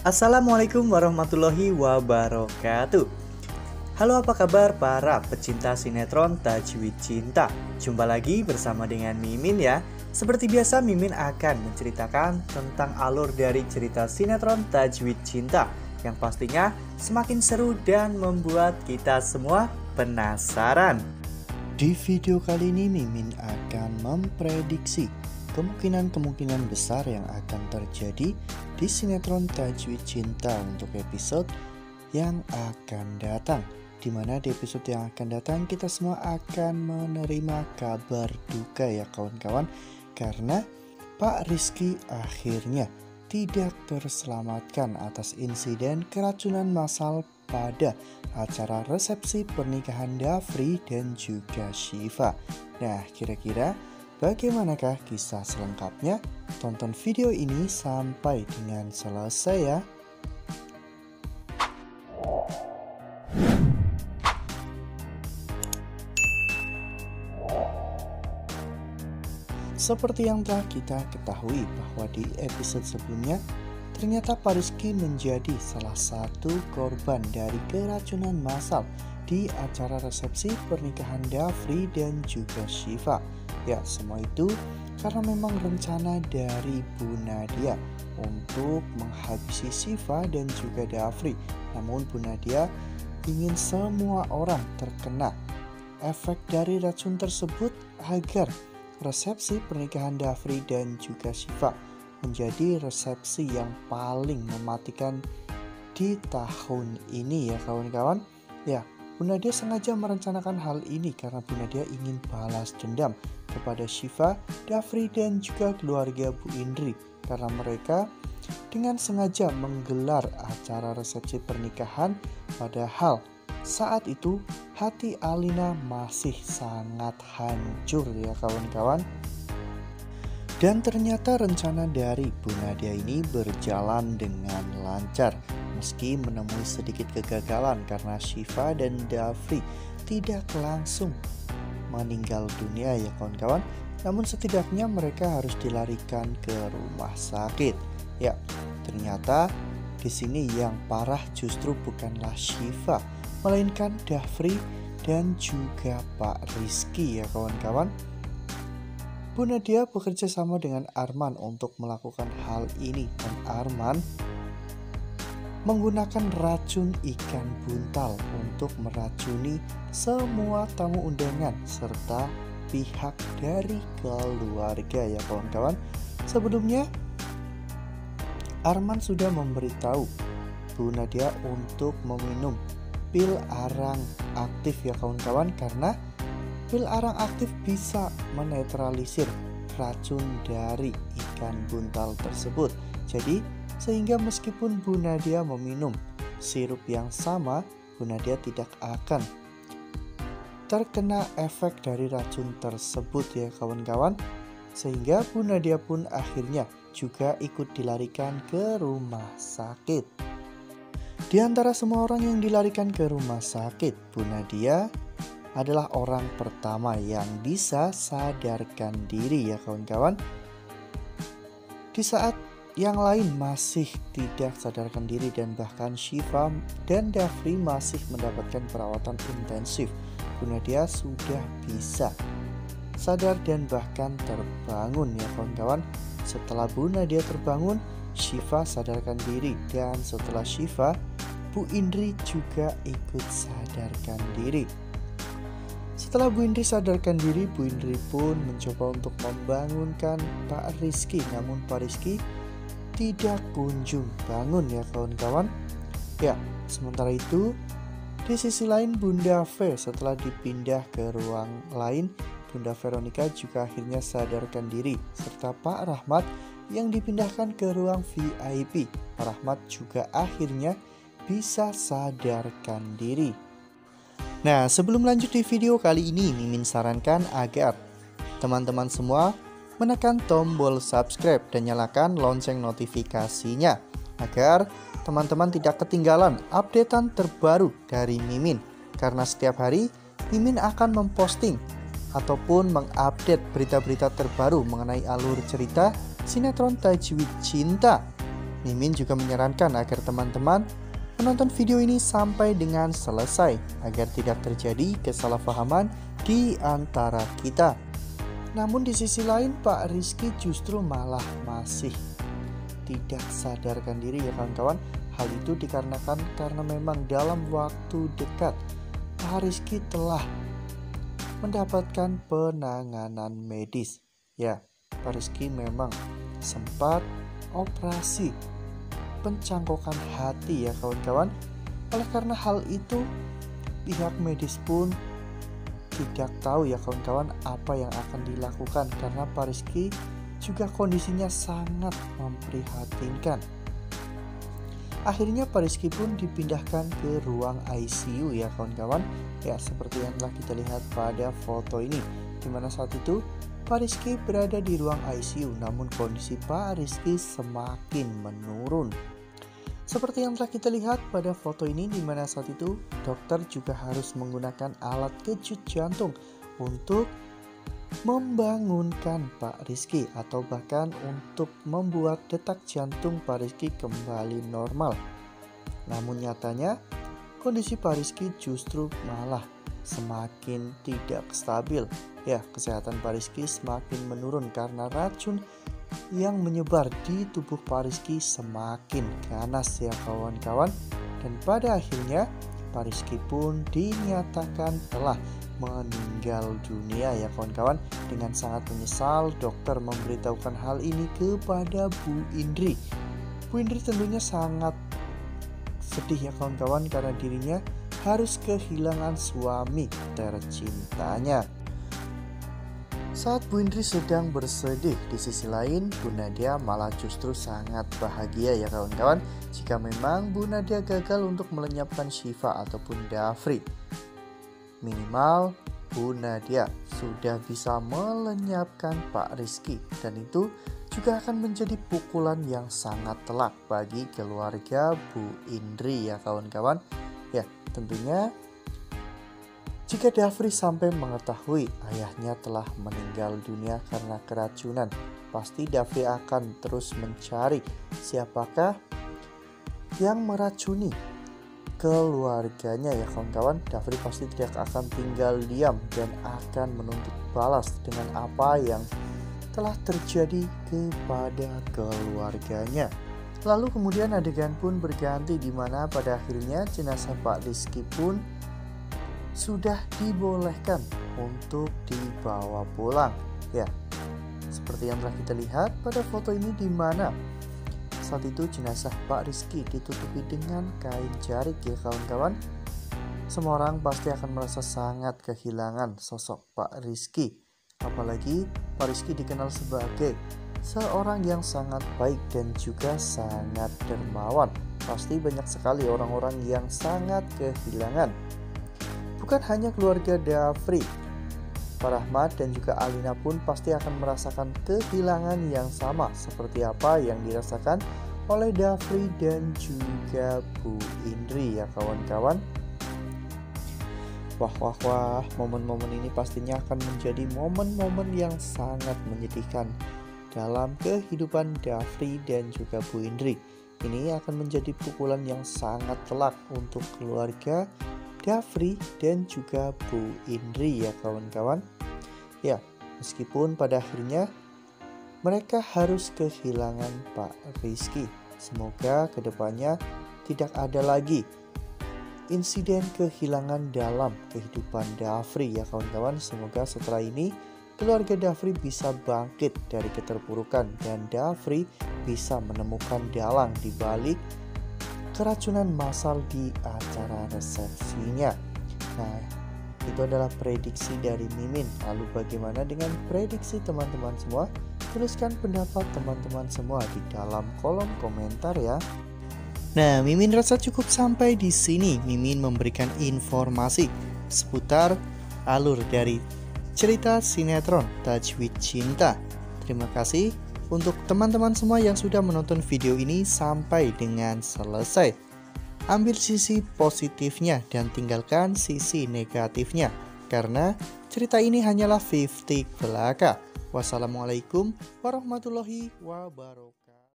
Assalamualaikum warahmatullahi wabarakatuh. Halo, apa kabar para pecinta sinetron Tajwid Cinta? Jumpa lagi bersama dengan Mimin ya. Seperti biasa, Mimin akan menceritakan tentang alur dari cerita sinetron Tajwid Cinta yang pastinya semakin seru dan membuat kita semua penasaran. Di video kali ini Mimin akan memprediksi kemungkinan-kemungkinan besar yang akan terjadi di sinetron Tajwid Cinta untuk episode yang akan datang, dimana di episode yang akan datang kita semua akan menerima kabar duka ya kawan-kawan, karena Pak Rizky akhirnya tidak terselamatkan atas insiden keracunan massal pada acara resepsi pernikahan Dafri dan juga Syifa. Nah, kira-kira bagaimanakah kisah selengkapnya? Tonton video ini sampai dengan selesai ya. Seperti yang telah kita ketahui bahwa di episode sebelumnya, ternyata Pak Rizky menjadi salah satu korban dari keracunan massal di acara resepsi pernikahan Dafri dan juga Syifa. Ya, semua itu karena memang rencana dari Bu Nadia untuk menghabisi Syifa dan juga Dafri. Namun Bu Nadia ingin semua orang terkena efek dari racun tersebut agar resepsi pernikahan Dafri dan juga Syifa menjadi resepsi yang paling mematikan di tahun ini ya kawan-kawan. Ya, Bu Nadia sengaja merencanakan hal ini karena Bu Nadia ingin balas dendam kepada Syifa, Dafri dan juga keluarga Bu Indri, karena mereka dengan sengaja menggelar acara resepsi pernikahan, padahal saat itu hati Alina masih sangat hancur ya kawan-kawan. Dan ternyata rencana dari Bu Nadia ini berjalan dengan lancar, meski menemui sedikit kegagalan karena Syifa dan Dafri tidak langsung meninggal dunia ya kawan-kawan. Namun setidaknya mereka harus dilarikan ke rumah sakit. Ya, ternyata di sini yang parah justru bukanlah Syifa, melainkan Dafri dan juga Pak Rizky ya kawan-kawan. Bu Nadia bekerja sama dengan Arman untuk melakukan hal ini, dan Arman menggunakan racun ikan buntal untuk meracuni semua tamu undangan serta pihak dari keluarga ya kawan-kawan. Sebelumnya Arman sudah memberitahu Bu Nadia untuk meminum pil arang aktif ya kawan-kawan, karena pil arang aktif bisa menetralisir racun dari ikan buntal tersebut. Jadi sehingga meskipun Bu Nadia meminum sirup yang sama, Bu Nadia tidak akan terkena efek dari racun tersebut ya kawan-kawan. Sehingga Bu Nadia pun akhirnya juga ikut dilarikan ke rumah sakit. Di antara semua orang yang dilarikan ke rumah sakit, Bu Nadia adalah orang pertama yang bisa sadarkan diri ya kawan-kawan. Di saat yang lain masih tidak sadarkan diri dan bahkan Syifa dan Dafri masih mendapatkan perawatan intensif, Bu Nadia sudah bisa sadar dan bahkan terbangun ya kawan-kawan. Setelah Bu Nadia terbangun, Syifa sadarkan diri, dan setelah Syifa, Bu Indri juga ikut sadarkan diri. Setelah Bu Indri sadarkan diri, Bu Indri pun mencoba untuk membangunkan Pak Rizky, namun Pak Rizky tidak kunjung bangun ya kawan-kawan. Ya, sementara itu di sisi lain Bunda V setelah dipindah ke ruang lain, Bunda Veronica juga akhirnya sadarkan diri, serta Pak Rahmat yang dipindahkan ke ruang VIP. Pak Rahmat juga akhirnya bisa sadarkan diri. Nah, sebelum lanjut di video kali ini, Mimin sarankan agar teman-teman semua menekan tombol subscribe dan nyalakan lonceng notifikasinya agar teman-teman tidak ketinggalan updatean terbaru dari Mimin, karena setiap hari Mimin akan memposting ataupun mengupdate berita-berita terbaru mengenai alur cerita sinetron Tajwid Cinta. Mimin juga menyarankan agar teman-teman menonton video ini sampai dengan selesai agar tidak terjadi kesalahpahaman di antara kita. Namun di sisi lain Pak Rizky justru malah masih tidak sadarkan diri ya kawan-kawan. Hal itu dikarenakan karena memang dalam waktu dekat Pak Rizky telah mendapatkan penanganan medis. Ya, Pak Rizky memang sempat operasi pencangkokan hati ya kawan-kawan. Oleh karena hal itu pihak medis pun tidak tahu ya kawan-kawan apa yang akan dilakukan karena Pak Rizky juga kondisinya sangat memprihatinkan. Akhirnya Pak Rizky pun dipindahkan ke ruang ICU ya kawan-kawan. Ya, seperti yang telah kita lihat pada foto ini, dimana saat itu Pak Rizky berada di ruang ICU, namun kondisi Pak Rizky semakin menurun. Seperti yang telah kita lihat pada foto ini, dimana saat itu dokter juga harus menggunakan alat kejut jantung untuk membangunkan Pak Rizky atau bahkan untuk membuat detak jantung Pak Rizky kembali normal. Namun nyatanya kondisi Pak Rizky justru malah semakin tidak stabil. Ya, kesehatan Pak Rizky semakin menurun karena racun yang menyebar di tubuh Pak Rizky semakin ganas ya kawan-kawan. Dan pada akhirnya Pak Rizky pun dinyatakan telah meninggal dunia ya kawan-kawan. Dengan sangat menyesal dokter memberitahukan hal ini kepada Bu Indri. Bu Indri tentunya sangat sedih ya kawan-kawan karena dirinya harus kehilangan suami tercintanya. Saat Bu Indri sedang bersedih, di sisi lain Bu Nadia malah justru sangat bahagia ya kawan-kawan jika memang Bu Nadia gagal untuk melenyapkan Syifa ataupun Dafri. Minimal Bu Nadia sudah bisa melenyapkan Pak Rizky, dan itu juga akan menjadi pukulan yang sangat telak bagi keluarga Bu Indri ya kawan-kawan. Ya, tentunya jika Dafri sampai mengetahui ayahnya telah meninggal dunia karena keracunan, pasti Dafri akan terus mencari siapakah yang meracuni keluarganya ya kawan-kawan. Dafri pasti tidak akan tinggal diam dan akan menuntut balas dengan apa yang telah terjadi kepada keluarganya. Lalu kemudian adegan pun berganti di mana pada akhirnya jenazah Pak Rizky pun sudah dibolehkan untuk dibawa pulang. Ya, seperti yang telah kita lihat pada foto ini, di mana saat itu jenazah Pak Rizky ditutupi dengan kain jarik ya kawan-kawan. Semua orang pasti akan merasa sangat kehilangan sosok Pak Rizky. Apalagi Pak Rizky dikenal sebagai seorang yang sangat baik dan juga sangat dermawan. Pasti banyak sekali orang-orang yang sangat kehilangan. Bukan hanya keluarga Dafri, Pak Rahmat dan juga Alina pun pasti akan merasakan kehilangan yang sama seperti apa yang dirasakan oleh Dafri dan juga Bu Indri ya kawan-kawan. Wah, momen-momen ini pastinya akan menjadi momen-momen yang sangat menyedihkan dalam kehidupan Dafri dan juga Bu Indri. Ini akan menjadi pukulan yang sangat telak untuk keluarga Dafri dan juga Bu Indri ya kawan-kawan. Ya, meskipun pada akhirnya mereka harus kehilangan Pak Rizky, semoga kedepannya tidak ada lagi insiden kehilangan dalam kehidupan Dafri ya kawan-kawan. Semoga setelah ini keluarga Dafri bisa bangkit dari keterpurukan dan Dafri bisa menemukan dalang di balik keracunan massal di acara resepsinya. Nah, itu adalah prediksi dari Mimin. Lalu bagaimana dengan prediksi teman-teman semua? Tuliskan pendapat teman-teman semua di dalam kolom komentar ya. Nah, Mimin rasa cukup sampai di sini. Mimin memberikan informasi seputar alur dari cerita sinetron Tajwid Cinta. Terima kasih untuk teman-teman semua yang sudah menonton video ini sampai dengan selesai. Ambil sisi positifnya dan tinggalkan sisi negatifnya, karena cerita ini hanyalah 50 belaka. Wassalamualaikum warahmatullahi wabarakatuh.